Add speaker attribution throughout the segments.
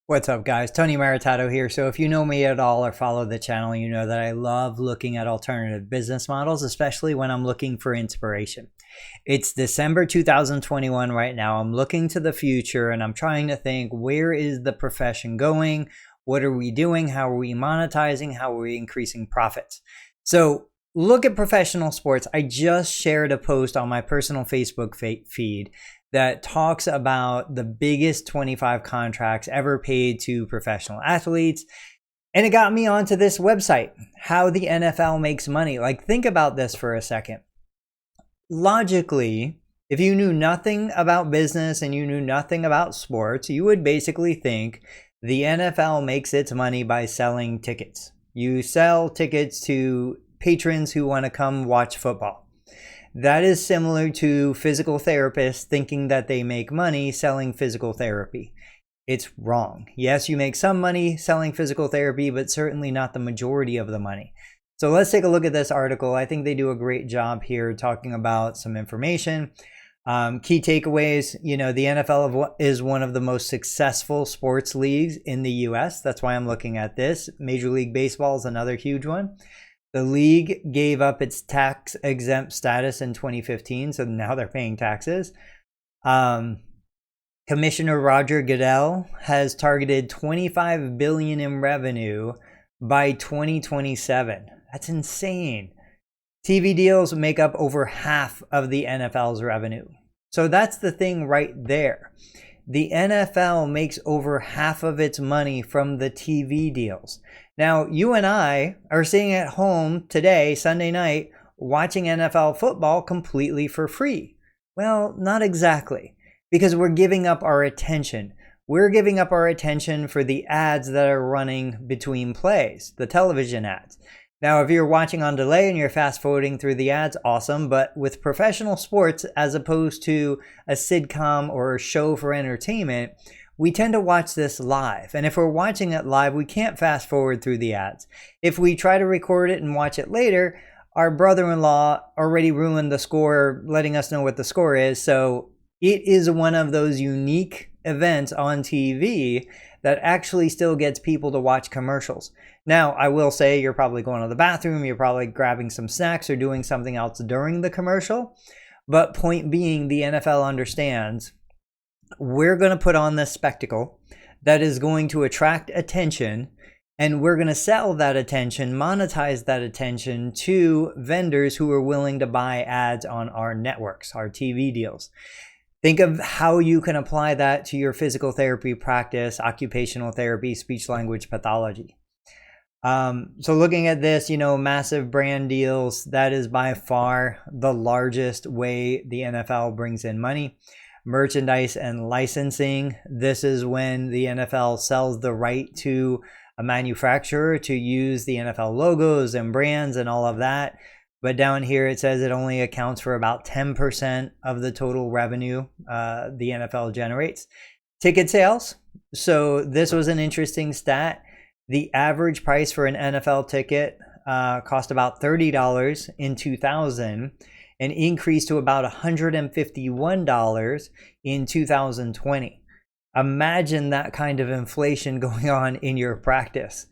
Speaker 1: What's up, guys? Tony Maritato here. So if you know me at all or follow the channel, you know that I love looking at alternative business models, especially when I'm looking for inspiration. It's December 2021 right now. I'm looking to the future and I'm trying to think, where is the profession going? What are we doing? How are we monetizing? How are we increasing profits? So look at professional sports. I just shared a post on my personal Facebook feed that talks about the biggest 25 contracts ever paid to professional athletes. And it got me onto this website, how the NFL makes money. Like, think about this for a second. Logically, if you knew nothing about business and you knew nothing about sports, you would basically think the NFL makes its money by selling tickets. You sell tickets to patrons who want to come watch football. That is similar to physical therapists thinking that they make money selling physical therapy. It's wrong. Yes, you make some money selling physical therapy, but certainly not the majority of the money. So let's take a look at this article. I think they do a great job here talking about some information. Key takeaways, the NFL is one of the most successful sports leagues in the US. That's why I'm looking at this. Major League Baseball is another huge one. The league gave up its tax-exempt status in 2015, so now they're paying taxes. Commissioner Roger Goodell has targeted $25 billion in revenue by 2027. That's insane. TV deals make up over half of the NFL's revenue. So that's the thing right there. The NFL makes over half of its money from the TV deals. Now, you and I are sitting at home today, Sunday night, watching NFL football completely for free. Well, not exactly, because we're giving up our attention. We're giving up our attention for the ads that are running between plays, the television ads. Now, if you're watching on delay and you're fast forwarding through the ads, awesome. But with professional sports, as opposed to a sitcom or a show for entertainment, we tend to watch this live. And if we're watching it live, we can't fast forward through the ads. If we try to record it and watch it later, our brother-in-law already ruined the score, letting us know what the score is. So it is one of those unique events on TV that actually still gets people to watch commercials. Now, I will say you're probably going to the bathroom, you're probably grabbing some snacks or doing something else during the commercial. But point being, the NFL understands we're going to put on this spectacle that is going to attract attention, and we're going to sell that attention, monetize that attention to vendors who are willing to buy ads on our networks, our TV deals. Think of how you can apply that to your physical therapy practice, occupational therapy, speech language pathology. So looking at this, massive brand deals, that is by far the largest way the NFL brings in money. Merchandise and licensing. This is when the NFL sells the right to a manufacturer to use the NFL logos and brands and all of that. But down here it says it only accounts for about 10% of the total revenue the NFL generates. Ticket sales. So this was an interesting stat. The average price for an NFL ticket cost about $30 in 2000 and increased to about $151 in 2020. Imagine that kind of inflation going on in your practice.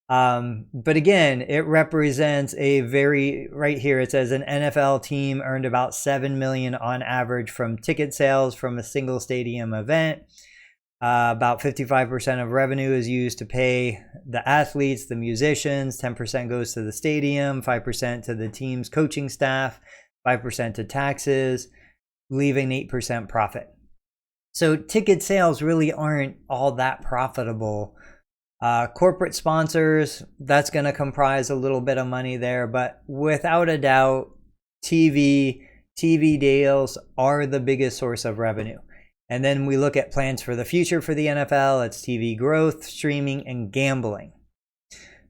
Speaker 1: But again, it represents right here it says an NFL team earned about $7 million on average from ticket sales from a single stadium event. About 55% of revenue is used to pay the athletes, the musicians, 10% goes to the stadium, 5% to the team's coaching staff, 5% to taxes, leaving 8% profit. So ticket sales really aren't all that profitable. Corporate sponsors, that's going to comprise a little bit of money there, but without a doubt, TV deals are the biggest source of revenue. And then we look at plans for the future for the NFL. It's TV growth, streaming, and gambling.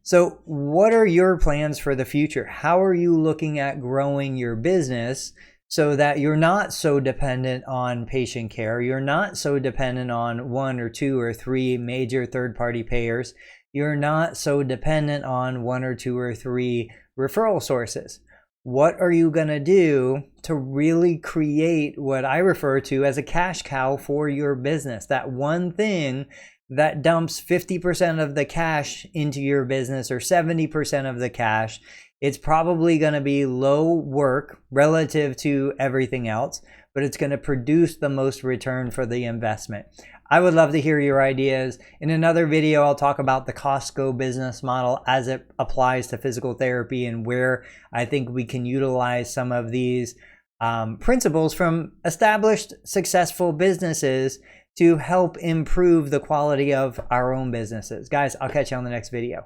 Speaker 1: So what are your plans for the future? How are you looking at growing your business so that you're not so dependent on patient care? You're not so dependent on one or two or three major third-party payers. You're not so dependent on one or two or three referral sources. What are you going to do to really create what I refer to as a cash cow for your business? That one thing that dumps 50% of the cash into your business or 70% of the cash, it's probably going to be low work relative to everything else, but it's going to produce the most return for the investment. I would love to hear your ideas. In another video, I'll talk about the Costco business model as it applies to physical therapy and where I think we can utilize some of these principles from established successful businesses to help improve the quality of our own businesses. Guys, I'll catch you on the next video.